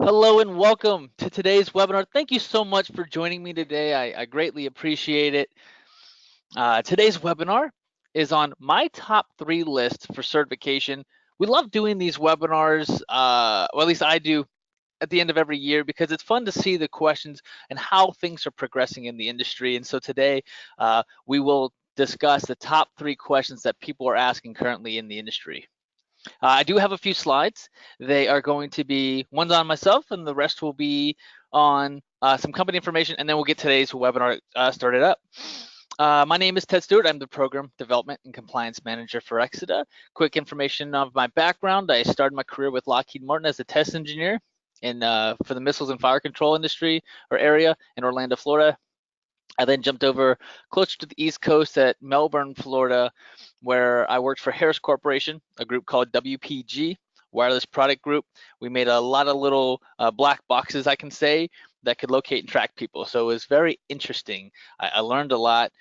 Hello and welcome to today's webinar. Thank you so much for joining me today. I greatly appreciate it. Today's webinar is on my top 3 list for certification. We love doing these webinars, or at least I do, at the end of every year because it's fun to see the questions and how things are progressing in the industry. And so today we will discuss the top 3 questions that people are asking currently in the industry. I do have a few slides. They are going to be one's on myself, and the rest will be on some company information, and then we'll get today's webinar started up. My name is Ted Stewart. I'm the Program Development and Compliance Manager for exida. Quick information of my background. I started my career with Lockheed Martin as a test engineer for the missiles and fire control industry or area in Orlando, Florida. I then jumped over closer to the East Coast at Melbourne, Florida, where I worked for Harris Corporation, a group called WPG, Wireless Product Group. We made a lot of little black boxes, I can say, that could locate and track people. So it was very interesting. I learned a lot.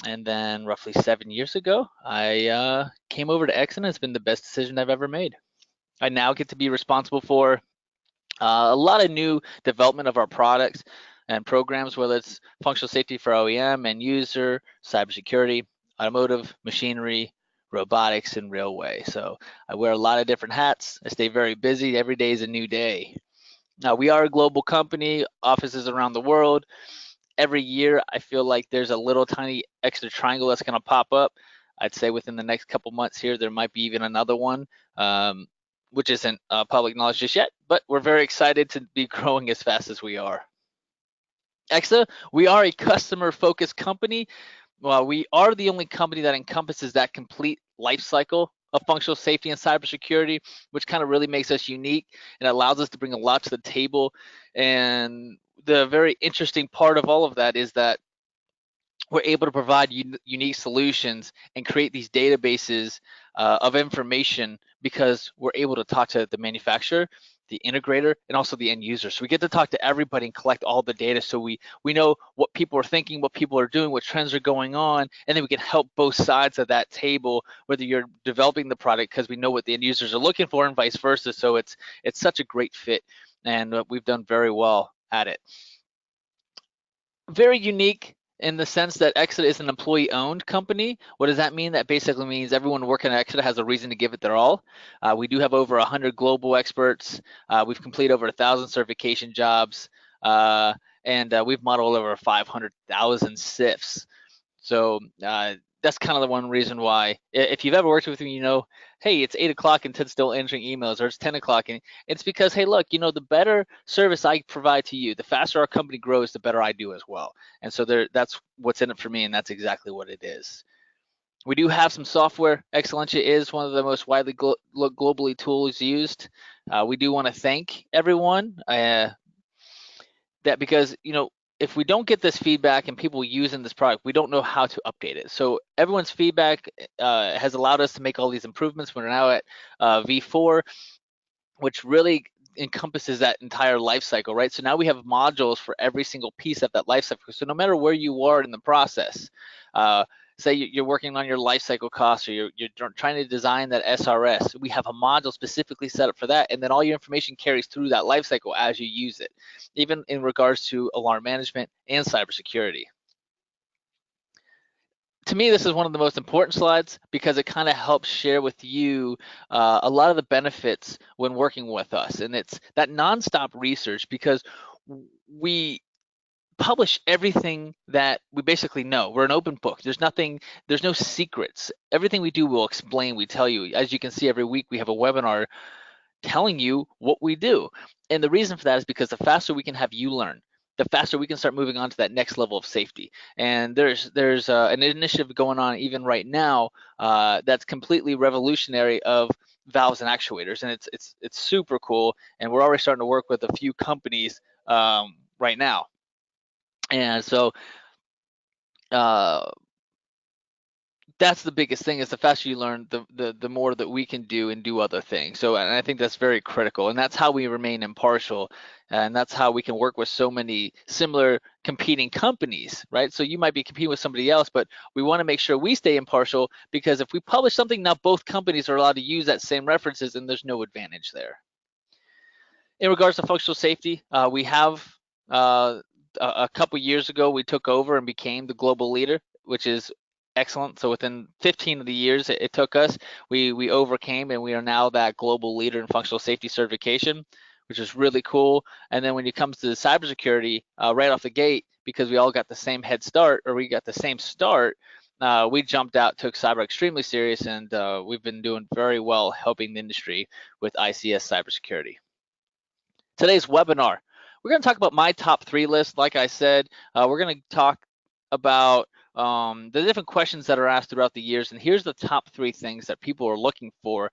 And then roughly 7 years ago, I came over to exida. It's been the best decision I've ever made. I now get to be responsible for a lot of new development of our products and programs, whether it's functional safety for OEM, end user, cybersecurity, automotive, machinery, robotics, and railway. So I wear a lot of different hats. I stay very busy. Every day is a new day. Now, we are a global company, offices around the world. Every year, I feel like there's a little tiny extra triangle that's going to pop up. I'd say within the next couple months here, there might be even another one. Which isn't public knowledge just yet, but we're very excited to be growing as fast as we are. exida, we are a customer-focused company. Well, we are the only company that encompasses that complete life cycle of functional safety and cybersecurity, which kind of really makes us unique and allows us to bring a lot to the table. And the very interesting part of all of that is that we're able to provide unique solutions and create these databases of information because we're able to talk to the manufacturer, the integrator, and also the end user. So we get to talk to everybody and collect all the data so we know what people are thinking, what people are doing, what trends are going on, and then we can help both sides of that table, whether you're developing the product because we know what the end users are looking for and vice versa. So it's such a great fit, and we've done very well at it. Very unique in the sense that exida is an employee-owned company. What does that mean? That basically means everyone working at exida has a reason to give it their all. We do have over 100 global experts. We've completed over 1,000 certification jobs, and we've modeled over 500,000 CIFs. So that's kind of the one reason why, if you've ever worked with me, you know, hey, it's 8 o'clock and Ted's still answering emails, or it's 10 o'clock. And it's because, hey, look, you know, the better service I provide to you, the faster our company grows, the better I do as well. And so that's what's in it for me, and that's exactly what it is. We do have some software. Excellentia is one of the most widely globally tools used. We do want to thank everyone that because, you know, if we don't get this feedback and people using this product, we don't know how to update it. So everyone's feedback has allowed us to make all these improvements. We're now at V4, which really encompasses that entire life cycle, right? So now we have modules for every single piece of that life cycle. So no matter where you are in the process, say you're working on your life cycle costs, or you're trying to design that SRS, we have a module specifically set up for that, and then all your information carries through that life cycle as you use it, even in regards to alarm management and cybersecurity. To me, this is one of the most important slides because it kind of helps share with you a lot of the benefits when working with us, and it's that nonstop research because we publish everything that we basically know. We're an open book. There's no secrets. Everything we do, we'll explain, we tell you. As you can see, every week we have a webinar telling you what we do. And the reason for that is because the faster we can have you learn, the faster we can start moving on to that next level of safety. And there's an initiative going on even right now that's completely revolutionary of valves and actuators, and it's super cool. And we're already starting to work with a few companies right now. And so that's the biggest thing, is the faster you learn, the more that we can do and do other things. So, and I think that's very critical, and that's how we remain impartial, and that's how we can work with so many similar competing companies, right? So you might be competing with somebody else, but we want to make sure we stay impartial, because if we publish something, now both companies are allowed to use that same references, and there's no advantage there. In regards to functional safety, we have a couple years ago, we took over and became the global leader, which is excellent. So within 15 of the years it took us, we overcame, and we are now that global leader in functional safety certification, which is really cool. And then when it comes to the cybersecurity, right off the gate, because we all got the same head start, or we got the same start, we jumped out, took cyber extremely serious, and we've been doing very well helping the industry with ICS cybersecurity. Today's webinar, we're going to talk about my top 3 list. Like I said, we're going to talk about the different questions that are asked throughout the years, and here's the top 3 things that people are looking for.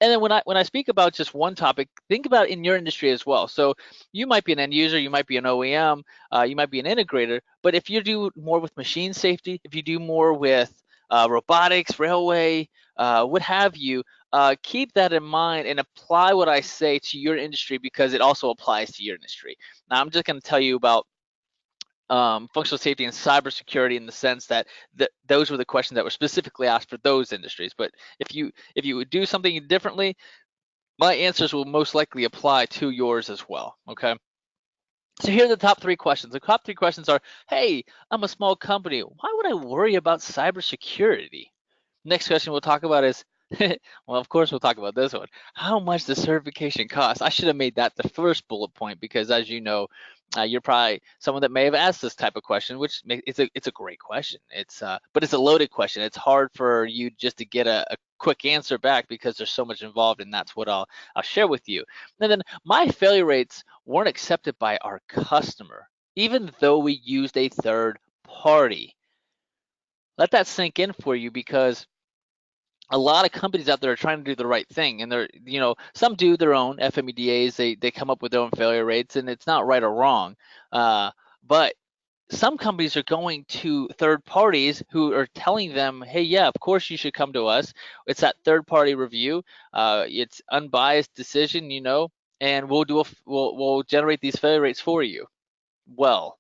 And then when I speak about just one topic, think about it in your industry as well. So you might be an end user, you might be an OEM, you might be an integrator, but if you do more with machine safety, if you do more with robotics, railway, what have you, keep that in mind and apply what I say to your industry, because it also applies to your industry. Now, I'm just going to tell you about functional safety and cybersecurity in the sense that those were the questions that were specifically asked for those industries. But if you would do something differently, my answers will most likely apply to yours as well. Okay. So here are the top 3 questions. The top 3 questions are, hey, I'm a small company. Why would I worry about cybersecurity? Next question we'll talk about is, well, of course we'll talk about this one. How much does certification cost? I should have made that the first bullet point, because as you know, you're probably someone that may have asked this type of question, which it's a great question. But it's a loaded question. It's hard for you just to get a quick answer back, because there's so much involved, and that's what I'll share with you. And then my failure rates weren't accepted by our customer, even though we used a third party. Let that sink in for you, because a lot of companies out there are trying to do the right thing, and they're, some do their own FMEDAs. They come up with their own failure rates, and it's not right or wrong. But some companies are going to third parties who are telling them, hey, yeah, of course you should come to us. It's that third party review. It's unbiased decision, and we'll generate these failure rates for you. Well,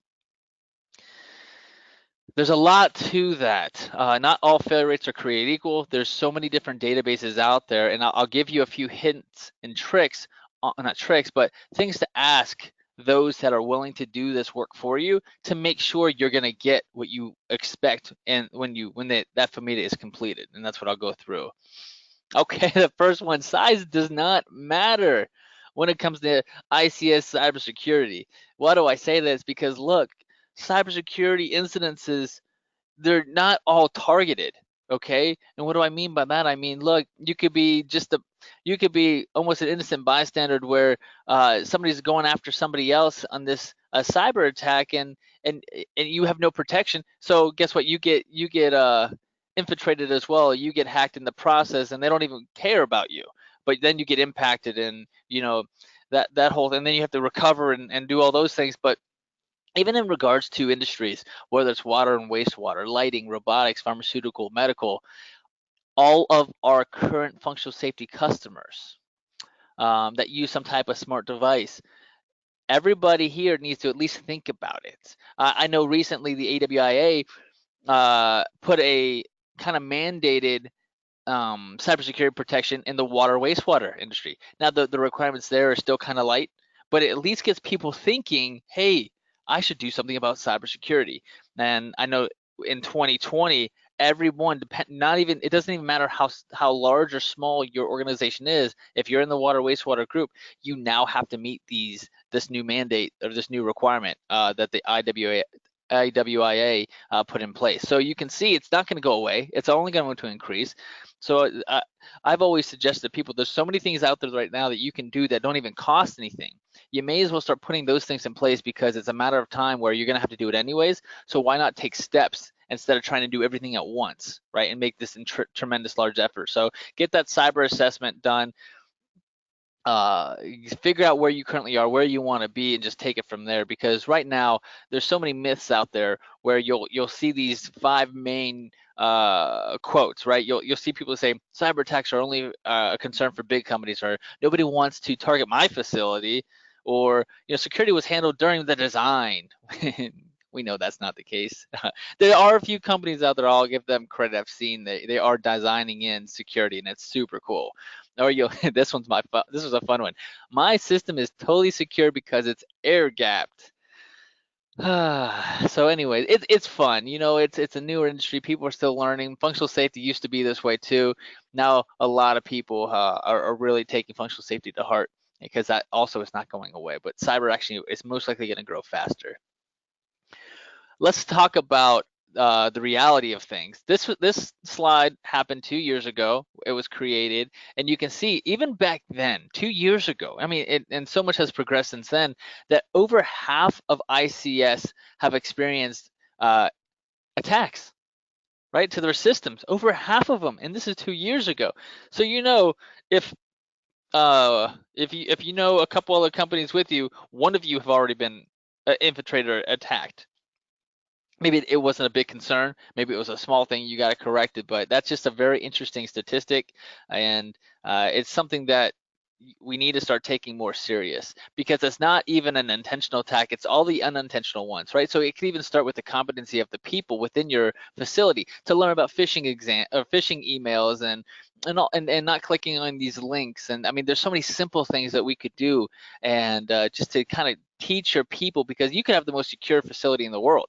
there's a lot to that. Not all failure rates are created equal. There's so many different databases out there, and I'll give you a few hints and tricks, not tricks, but things to ask those that are willing to do this work for you, to make sure you're going to get what you expect, and when that FMEDA is completed. And that's what I'll go through. Okay, the first one, size does not matter when it comes to ICS cybersecurity. Why do I say this? Because look, cybersecurity incidences, they're not all targeted, okay? And what do I mean by that? I mean, look, you could be almost an innocent bystander, where somebody's going after somebody else on this cyber attack, and you have no protection. So guess what? You get infiltrated as well. You get hacked in the process, and they don't even care about you. But then you get impacted, and that whole thing. And then you have to recover and do all those things. But even in regards to industries, whether it's water and wastewater, lighting, robotics, pharmaceutical, medical, all of our current functional safety customers that use some type of smart device, everybody here needs to at least think about it. I know recently the AWIA put a kind of mandated cybersecurity protection in the water wastewater industry. Now the requirements there are still kind of light, but it at least gets people thinking, hey, I should do something about cybersecurity. And I know in 2020, everyone, it doesn't even matter how large or small your organization is. If you're in the water wastewater group, you now have to meet this new mandate, or this new requirement that the IWIA put in place. So you can see it's not going to go away. It's only going to increase. So I've always suggested to people, there's so many things out there right now that you can do that don't even cost anything. You may as well start putting those things in place, because it's a matter of time where you're going to have to do it anyways. So why not take steps instead of trying to do everything at once, right? And make this tremendous large effort. So get that cyber assessment done. Figure out where you currently are, where you want to be, and just take it from there. Because right now there's so many myths out there where you'll see these 5 main quotes, right? You'll see people say cyber attacks are only a concern for big companies, or nobody wants to target my facility, or security was handled during the design. We know that's not the case. There are a few companies out there, I'll give them credit, I've seen they are designing in security, and it's super cool. Or you this one's this was a fun one. My system is totally secure because it's air gapped. So anyway, it's fun. It's a newer industry. People are still learning. Functional safety used to be this way too. Now a lot of people are really taking functional safety to heart, because that also is not going away. But cyber actually is most likely going to grow faster. Let's talk about the reality of things. This slide happened 2 years ago. It was created, and you can see even back then, 2 years ago. I mean, and so much has progressed since then, that over half of ICS have experienced attacks, right, to their systems. Over half of them, and this is 2 years ago. So if if you know a couple other companies with you, one of you have already been infiltrated or attacked. Maybe it wasn't a big concern. Maybe it was a small thing you got to correct it, but that's just a very interesting statistic, and it's something that we need to start taking more serious, because it's not even an intentional attack, it's all the unintentional ones, right? So it could even start with the competency of the people within your facility to learn about phishing emails and not clicking on these links. And I mean, there's so many simple things that we could do, and just to kind of teach your people, because you could have the most secure facility in the world,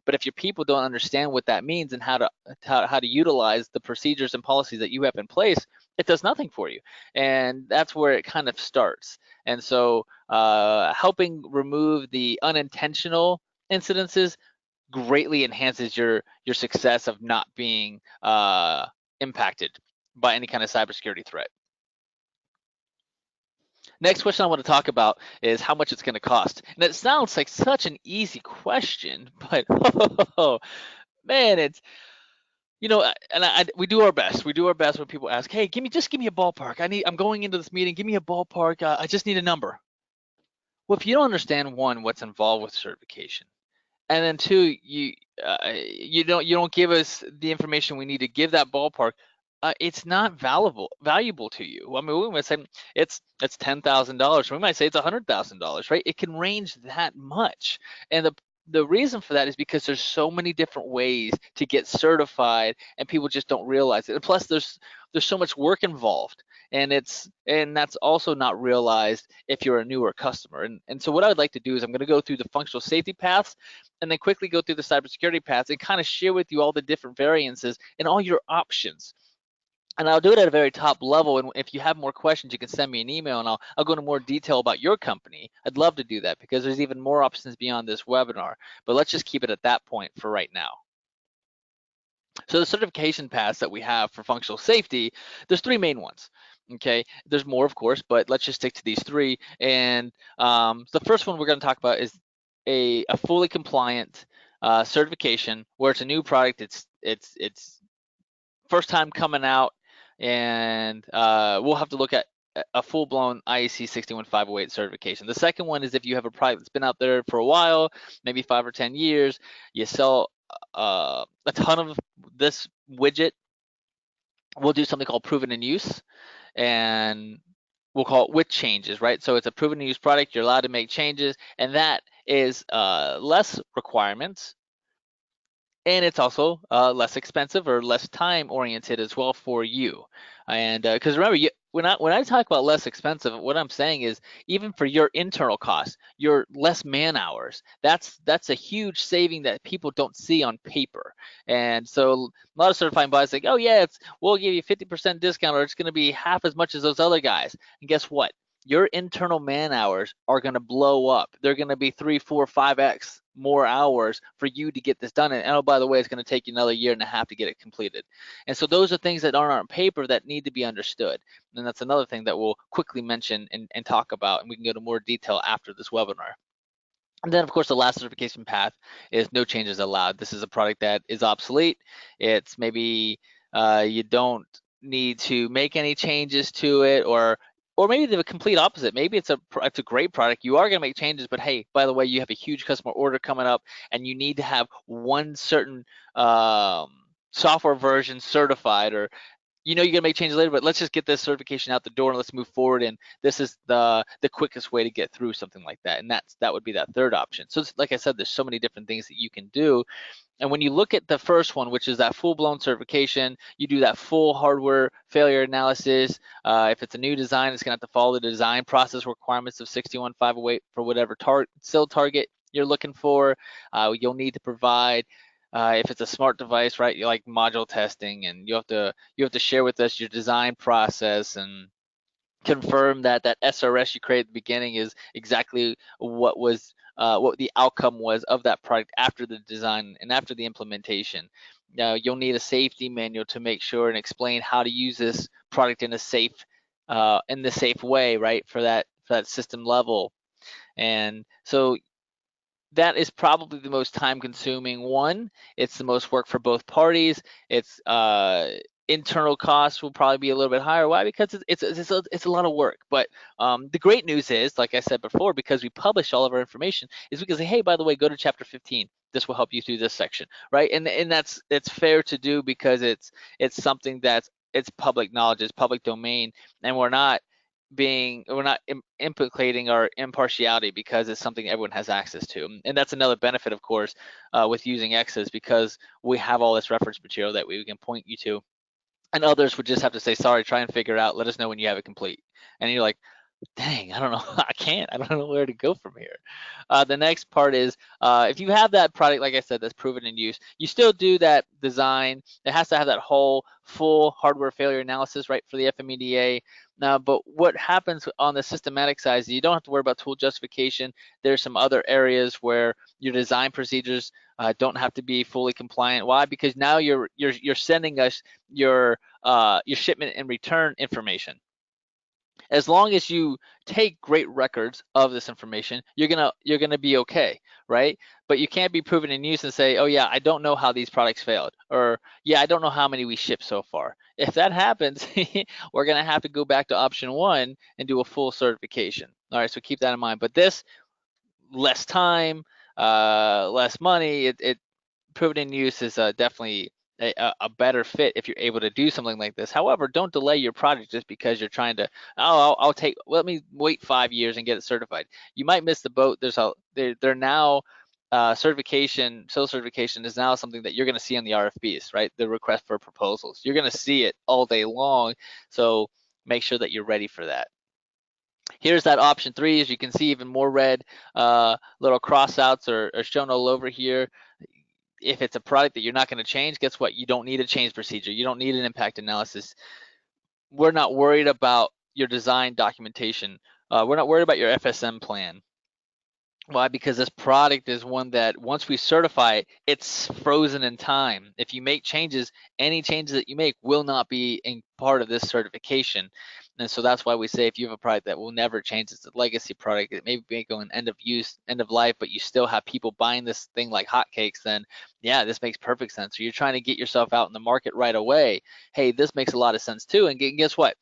but if your people don't understand what that means and how to utilize the procedures and policies that you have in place, it does nothing for you. And that's where it kind of starts. And so helping remove the unintentional incidences greatly enhances your success of not being impacted by any kind of cybersecurity threat. Next question I want to talk about is how much it's going to cost. And it sounds like such an easy question, but oh, man, it's we do our best. We do our best when people ask, "Hey, just give me a ballpark. I'm going into this meeting. Give me a ballpark. I just need a number." Well, if you don't understand, one, what's involved with certification, and then two, you don't give us the information we need to give that ballpark, it's not valuable to you. I mean, we might say it's $10,000. We might say it's $100,000, right? It can range that much, and the reason for that is because there's so many different ways to get certified, and people just don't realize it. And plus, there's so much work involved, and that's also not realized if you're a newer customer. And so what I would like to do is I'm going to go through the functional safety paths, and then quickly go through the cybersecurity paths, and kind of share with you all the different variances and all your options. And I'll do it at a very top level. And if you have more questions, you can send me an email, and I'll go into more detail about your company. I'd love to do that, because there's even more options beyond this webinar. But let's just keep it at that point for right now. So the certification paths that we have for functional safety, there's three main ones. Okay, there's more, of course, but let's just stick to these three. And the first one we're going to talk about is a fully compliant certification, where it's a new product. It's first time coming out, and we'll have to look at a full-blown IAC 61508 certification. The second one is if you have a product that's been out there for a while, maybe 5 or 10 years, you sell a ton of this widget, we'll do something called proven in use, and we'll call it with changes, right? So it's a proven in use product, you're allowed to make changes, and that is less requirements, and it's also less expensive or less time oriented as well for you. And because remember, when I talk about less expensive, what I'm saying is even for your internal costs, your less man hours, that's a huge saving that people don't see on paper. And so a lot of certifying bodies like, oh yeah, we'll give you 50% discount, or it's going to be half as much as those other guys. And guess what? Your internal man hours are going to blow up. They're going to be 3, 4, 5x more hours for you to get this done. And oh, by the way, it's going to take you another 1.5 years to get it completed. And so those are things that aren't on paper that need to be understood. And that's another thing that we'll quickly mention and talk about, and we can go to more detail after this webinar. And then, of course, the last certification path is no changes allowed. This is a product that is obsolete. It's maybe you don't need to make any changes to it, or maybe the complete opposite. Maybe it's a great product. You are going to make changes, but hey, by the way, you have a huge customer order coming up, and you need to have one certain software version certified, or you know you're gonna make changes later, but let's just get this certification out the door and let's move forward. And this is the quickest way to get through something like that. And that would be that third option. So like I said, there's so many different things that you can do. And when you look at the first one, which is that full-blown certification, you do that full hardware failure analysis. If it's a new design, it's going to have to follow the design process requirements of 61508 for whatever SIL target you're looking for. You'll need to provide, if it's a smart device, right, you like module testing, and you have to share with us your design process and confirm that that SRS you created at the beginning is exactly what the outcome was of that product after the design and after the implementation. Now you'll need a safety manual to make sure and explain how to use this product in a safe way, right, for that system level. And so that is probably the most time-consuming one. It's the most work for both parties. It's internal costs will probably be a little bit higher. Why? Because it's a lot of work. But the great news is, like I said before, because we publish all of our information, is we can say, hey, by the way, go to chapter 15. This will help you through this section, right? And it's fair to do because it's something it's public knowledge, it's public domain, and we're not implicating our impartiality because it's something everyone has access to. And that's another benefit, of course, with using exas, because we have all this reference material that we can point you to. And others would just have to say, sorry, try and figure it out. Let us know when you have it complete. And you're like, dang, I don't know. I don't know where to go from here. The next part is, if you have that product, like I said, that's proven in use, you still do that design. It has to have that whole full hardware failure analysis, right, for the FMEDA. Now, but what happens on the systematic side is you don't have to worry about tool justification. There's some other areas where your design procedures don't have to be fully compliant. Why? Because now you're sending us your shipment and return information. As long as you take great records of this information, you're gonna be okay, right? But you can't be proven in use and say, oh yeah, I don't know how these products failed, or yeah, I don't know how many we shipped so far. If that happens, we're gonna have to go back to option one and do a full certification. All right, so keep that in mind. But this, less time, less money, it proven in use is definitely a better fit if you're able to do something like this. However, don't delay your project just because you're trying to, let me wait 5 years and get it certified. You might miss the boat. They're now certification, SIL certification is now something that you're going to see on the RFPs, right? The request for proposals. You're going to see it all day long. So make sure that you're ready for that. Here's that option 3. As you can see, even more red little crossouts are shown all over here. If it's a product that you're not going to change, guess what? You don't need a change procedure. You don't need an impact analysis. We're not worried about your design documentation. We're not worried about your FSM plan. Why? Because this product is one that once we certify it, it's frozen in time. If you make changes, any changes that you make will not be in part of this certification. And so that's why we say if you have a product that will never change, it's a legacy product, it may go in end of use, end of life, but you still have people buying this thing like hotcakes, then yeah, this makes perfect sense. So you're trying to get yourself out in the market right away. Hey, this makes a lot of sense too. And guess what?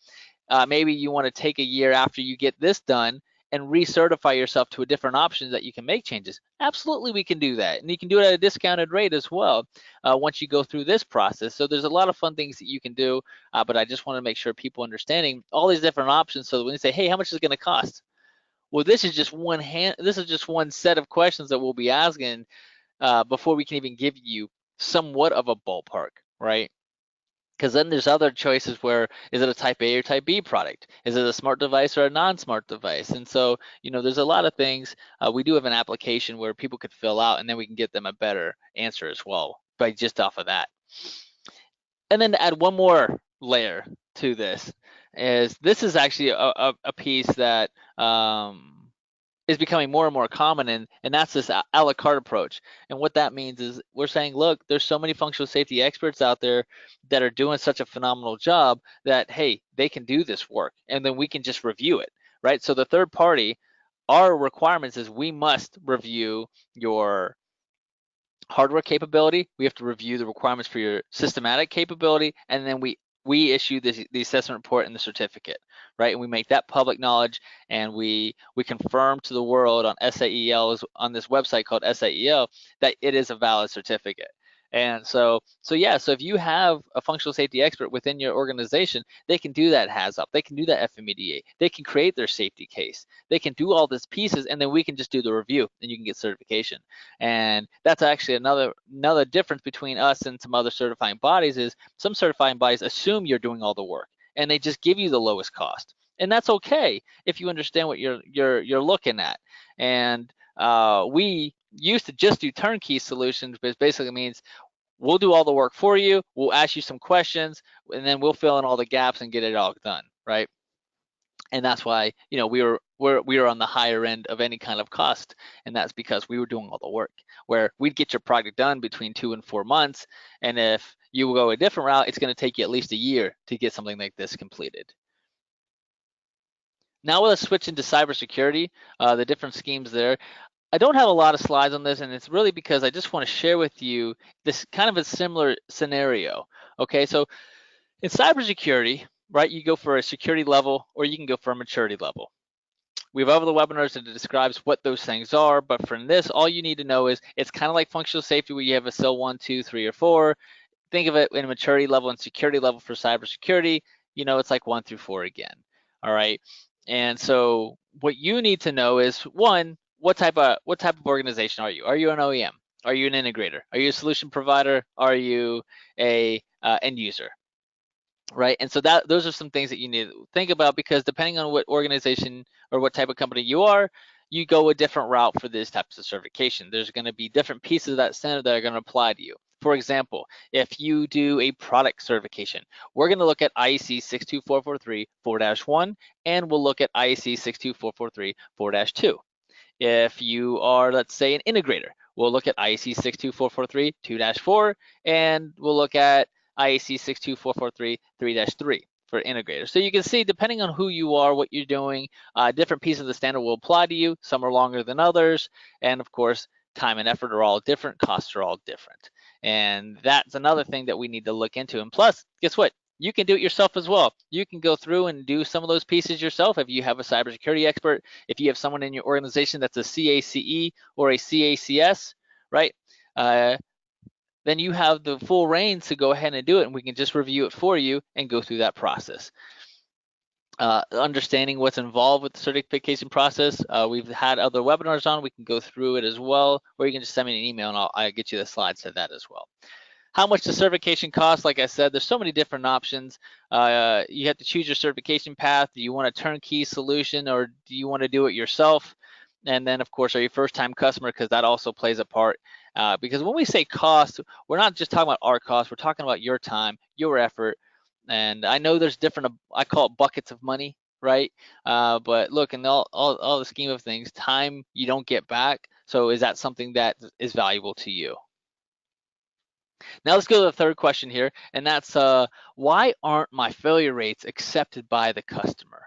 Maybe you want to take a year after you get this done and recertify yourself to a different option that you can make changes. Absolutely, we can do that. And you can do it at a discounted rate as well once you go through this process. So there's a lot of fun things that you can do, but I just want to make sure people understanding all these different options. So when you say, hey, how much is it going to cost? Well, this is just one set of questions that we'll be asking before we can even give you somewhat of a ballpark, right? Because then there's other choices where, is it a type A or type B product? Is it a smart device or a non-smart device? And so, there's a lot of things. We do have an application where people could fill out, and then we can get them a better answer as well by just off of that. And then to add one more layer to this is actually a piece that is becoming more and more common, and that's this a la carte approach. And what that means is we're saying, look, there's so many functional safety experts out there that are doing such a phenomenal job that, hey, they can do this work, and then we can just review it, right? So the third party, our requirements is we must review your hardware capability, we have to review the requirements for your systematic capability, and then we issue the assessment report and the certificate, right? And we make that public knowledge, and we confirm to the world on SAEL, on this website called SAEL, that it is a valid certificate. And so if you have a functional safety expert within your organization, they can do that HAZOP, they can do that FMEDA, they can create their safety case, they can do all these pieces, and then we can just do the review and you can get certification. And that's actually another difference between us and some other certifying bodies is some certifying bodies assume you're doing all the work and they just give you the lowest cost. And that's okay if you understand what you're looking at. And we used to just do turnkey solutions, which basically means we'll do all the work for you, we'll ask you some questions, and then we'll fill in all the gaps and get it all done, right? And that's why we were on the higher end of any kind of cost, and that's because we were doing all the work. Where we'd get your project done between 2 and 4 months, and if you go a different route, it's going to take you at least a year to get something like this completed. Now let's switch into cybersecurity, the different schemes there. I don't have a lot of slides on this, and it's really because I just want to share with you this kind of a similar scenario. Okay, so in cybersecurity, right, you go for a security level or you can go for a maturity level. We have other webinars that describes what those things are, but for this, all you need to know is it's kind of like functional safety where you have a SIL 1, 2, 3, or 4. Think of it in maturity level and security level for cybersecurity. It's like 1 through 4 again. All right. And so what you need to know is, one, what type of organization are you? Are you an OEM? Are you an integrator? Are you a solution provider? Are you a end user? Right. And so those are some things that you need to think about, because depending on what organization or what type of company you are, you go a different route for these types of certification. There's going to be different pieces of that standard that are going to apply to you. For example, if you do a product certification, we're going to look at IAC 62443 4-1, and we'll look at IAC 62443 4-2. If you are, let's say, an integrator, we'll look at IAC 62443 2-4, and we'll look at IAC 62443 3-3 for integrators. So you can see, depending on who you are, what you're doing, different pieces of the standard will apply to you. Some are longer than others, and of course, time and effort are all different, costs are all different. And that's another thing that we need to look into. And plus, guess what? You can do it yourself as well. You can go through and do some of those pieces yourself if you have a cybersecurity expert, if you have someone in your organization that's a CACE or a CACS, right? Then you have the full reins to go ahead and do it, and we can just review it for you and go through that process. Understanding what's involved with the certification process, we've had other webinars on. We can go through it as well, or you can just send me an email and I'll get you the slides to that as well. How much the certification costs? Like I said, there's so many different options. You have to choose your certification path. Do you want a turnkey solution, or do you want to do it yourself? And then, of course, are you a first-time customer? Because that also plays a part. Because when we say cost, we're not just talking about our cost. We're talking about your time, your effort. And I know there's different, I call it buckets of money, right? But look, in all the scheme of things, time you don't get back. So is that something that is valuable to you? Now let's go to the third question here, and that's why aren't my failure rates accepted by the customer?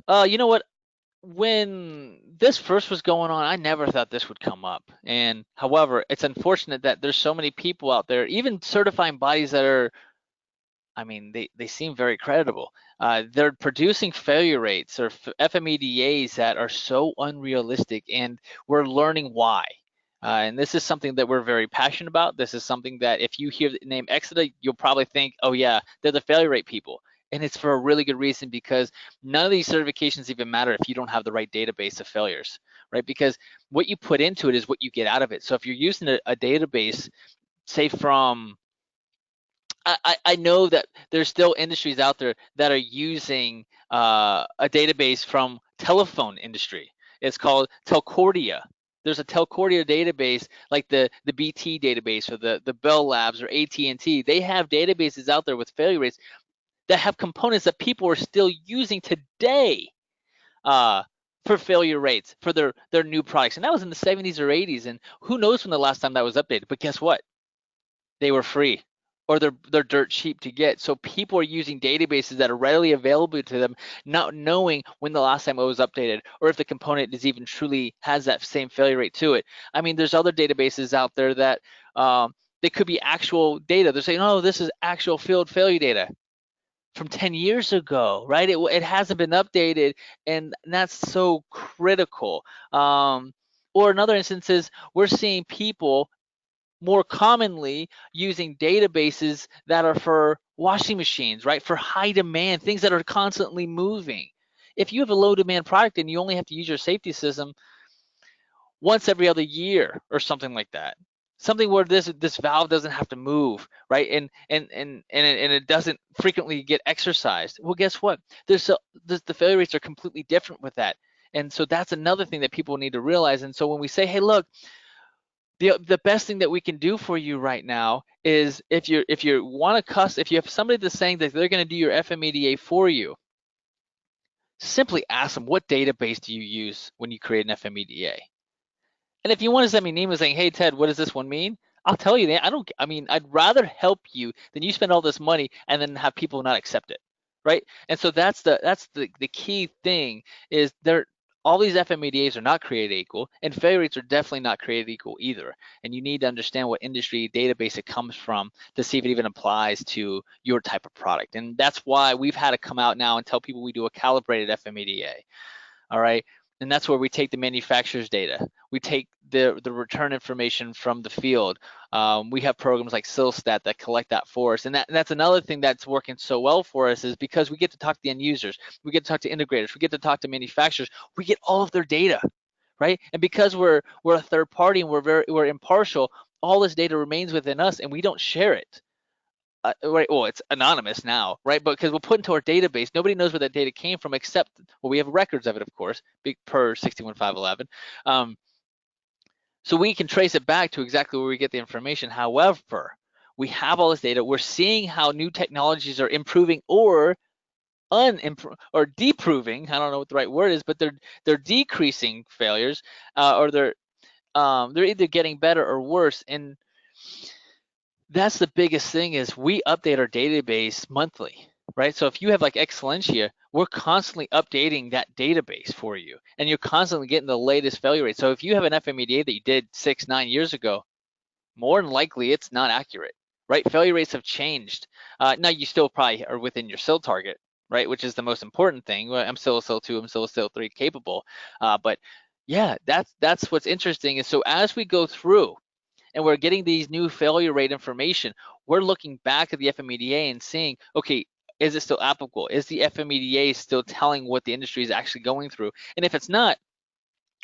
You know what? When this first was going on, I never thought this would come up. And however, it's unfortunate that there's so many people out there, even certifying bodies that are, I mean, they seem very credible. They're producing failure rates or FMEDAs that are so unrealistic, and we're learning why. And this is something that we're very passionate about. This is something that if you hear the name exida, you'll probably think, oh yeah, they're the failure rate people. And it's for a really good reason, because none of these certifications even matter if you don't have the right database of failures, right? Because what you put into it is what you get out of it. So if you're using a database, say from, I know that there's still industries out there that are using a database from telephone industry. It's called Telcordia. There's a Telcordia database, like the BT database or the Bell Labs or AT&T. They have databases out there with failure rates that have components that people are still using today for failure rates for their new products. And that was in the 70s or 80s. And who knows when the last time that was updated? But guess what? They were free, or they're dirt cheap to get. So people are using databases that are readily available to them, not knowing when the last time it was updated, or if the component is even truly has that same failure rate to it. I mean, there's other databases out there that they could be actual data. They're saying, oh, this is actual field failure data from 10 years ago, right? It hasn't been updated, and that's so critical. Or in other instances, we're seeing people more commonly using databases that are for washing machines, right? For high demand, things that are constantly moving. If you have a low demand product and you only have to use your safety system once every other year or something like that, something where this valve doesn't have to move, right? And it doesn't frequently get exercised. Well, guess what? The failure rates are completely different with that. And so that's another thing that people need to realize. And so when we say, hey, look, the best thing that we can do for you right now is if you if you have somebody that's saying that they're going to do your FMEDA for you, simply ask them, what database do you use when you create an FMEDA? And if you want to send me an email saying, hey Ted, what does this one mean? I'll tell you that. I'd rather help you than you spend all this money and then have people not accept it, right? And so that's the key thing is all these FMEDAs are not created equal, and failure rates are definitely not created equal either. And you need to understand what industry database it comes from to see if it even applies to your type of product. And that's why we've had to come out now and tell people we do a calibrated FMEDA. All right. And that's where we take the manufacturer's data. We take the return information from the field. We have programs like SILSTAT that collect that for us. And that's another thing that's working so well for us is because we get to talk to the end users. We get to talk to integrators. We get to talk to manufacturers. We get all of their data, right? And because we're a third party and we're impartial, all this data remains within us and we don't share it. Right, well, it's anonymous now, right? But because we'll put into our database, nobody knows where that data came from except, well, we have records of it, of course, per 61511. So we can trace it back to exactly where we get the information. However, we have all this data. We're seeing how new technologies are improving or deproving. I don't know what the right word is, but they're decreasing failures, or they're either getting better or worse. And that's the biggest thing is we update our database monthly, right? So if you have like Excellentia, we're constantly updating that database for you, and you're constantly getting the latest failure rate. So if you have an FMEDA that you did 6-9 years ago, more than likely it's not accurate, right? Failure rates have changed. Now you still probably are within your SIL target, right? Which is the most important thing. Well, I'm still a SIL 2, I'm still a SIL 3 capable. But yeah, that's what's interesting is so as we go through, and we're getting these new failure rate information, we're looking back at the FMEDA and seeing, okay, is it still applicable? Is the FMEDA still telling what the industry is actually going through? And if it's not,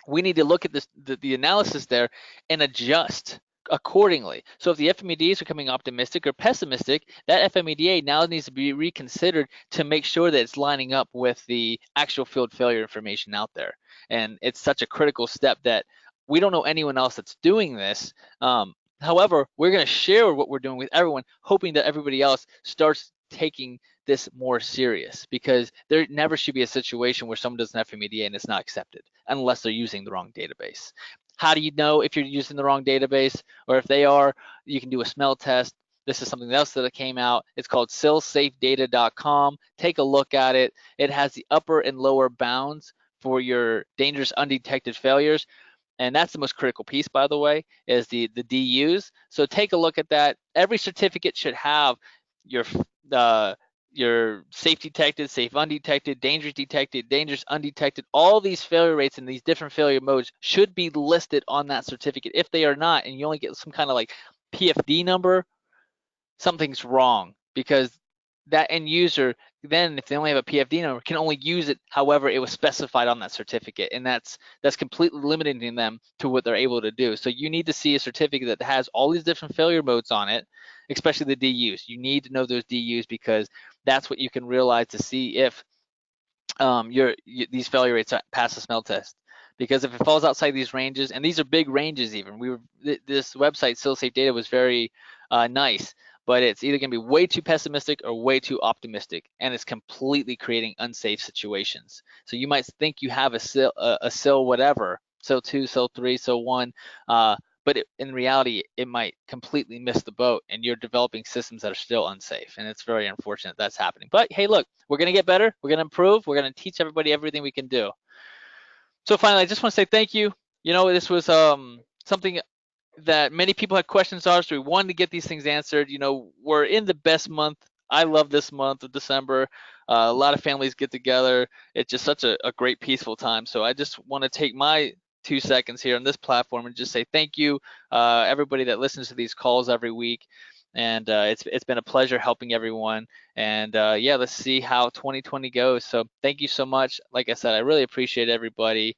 we need to look at the analysis there and adjust accordingly. So if the FMEDAs are coming optimistic or pessimistic, that FMEDA now needs to be reconsidered to make sure that it's lining up with the actual field failure information out there. And it's such a critical step that we don't know anyone else that's doing this. However, we're going to share what we're doing with everyone, hoping that everybody else starts taking this more serious, because there never should be a situation where someone does an FMEDA and it's not accepted unless they're using the wrong database. How do you know if you're using the wrong database, or if they are? You can do a smell test. This is something else that came out. It's called silsafedata.com. Take a look at it. It has the upper and lower bounds for your dangerous undetected failures. And that's the most critical piece, by the way, is the DUs. So take a look at that. Every certificate should have your safe detected, safe undetected, dangerous undetected. All these failure rates and these different failure modes should be listed on that certificate. If they are not, and you only get some kind of like PFD number, something's wrong, because that end user, then if they only have a PFD number, can only use it however it was specified on that certificate, and that's completely limiting them to what they're able to do. So you need to see a certificate that has all these different failure modes on it, especially the DUs. You need to know those DUs, because that's what you can realize to see if these failure rates pass the smell test. Because if it falls outside these ranges, and these are big ranges even, this website, SilSafe Data, was very nice, but it's either going to be way too pessimistic or way too optimistic, and it's completely creating unsafe situations. So you might think you have a SIL whatever, SIL 2, SIL 3, SIL 1, but in reality, it might completely miss the boat, and you're developing systems that are still unsafe, and it's very unfortunate that's happening. But hey, look, we're going to get better, we're going to improve, we're going to teach everybody everything we can do. So finally, I just want to say thank you. You know, this was something that many people had questions on, so we wanted to get these things answered. You know, we're in the best month. I love this month of December. A lot of families get together. It's just such a great, peaceful time. So I just want to take my 2 seconds here on this platform and just say thank you, everybody that listens to these calls every week. And it's been a pleasure helping everyone. And yeah, let's see how 2020 goes. So thank you so much. Like I said, I really appreciate everybody.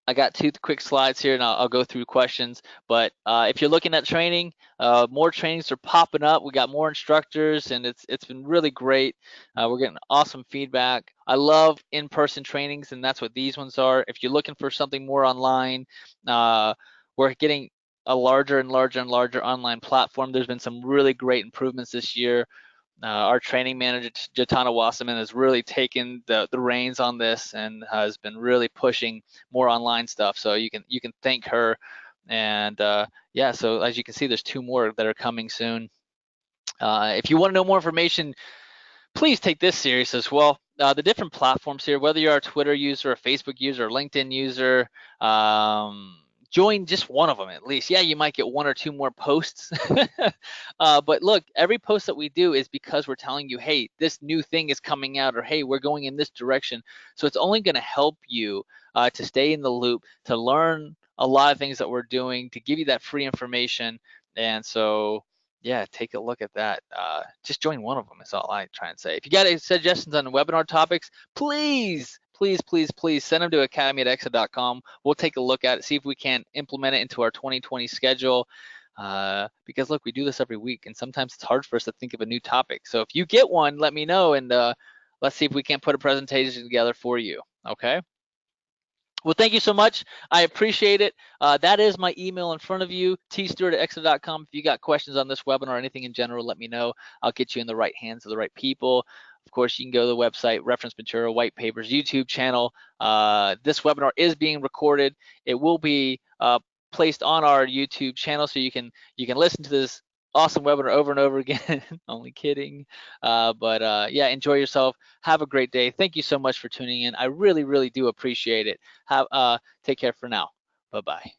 I got 2 quick slides here, and I'll go through questions. But if you're looking at training, more trainings are popping up. We got more instructors, and it's been really great. We're getting awesome feedback. I love in-person trainings, and that's what these ones are. If you're looking for something more online, we're getting a larger and larger and larger online platform. There's been some really great improvements this year. Our training manager, Jatana Wasserman, has really taken the reins on this and has been really pushing more online stuff. So you can thank her. And yeah, so as you can see, there's 2 more that are coming soon. If you want to know more information, please take this serious as well. The different platforms here, whether you're a Twitter user, a Facebook user, a LinkedIn user, join just one of them at least. Yeah, you might get 1 or 2 more posts. But look, every post that we do is because we're telling you, hey, this new thing is coming out, or hey, we're going in this direction. So it's only going to help you to stay in the loop, to learn a lot of things that we're doing, to give you that free information. And so yeah, take a look at that. Just join one of them is all I try and say. If you got any suggestions on webinar topics, please send them to academy@exida.com. We'll take a look at it, see if we can implement it into our 2020 schedule. Because look, we do this every week, and sometimes it's hard for us to think of a new topic. So if you get one, let me know, and let's see if we can't put a presentation together for you. Okay. Well, thank you so much. I appreciate it. That is my email in front of you, tstewart@exida.com. If you got questions on this webinar or anything in general, let me know. I'll get you in the right hands of the right people. Of course, you can go to the website, reference material, white papers, YouTube channel. This webinar is being recorded. It will be placed on our YouTube channel, so you can listen to this awesome webinar over and over again. Only kidding. But yeah, enjoy yourself. Have a great day. Thank you so much for tuning in. I really do appreciate it. Take care for now. Bye-bye.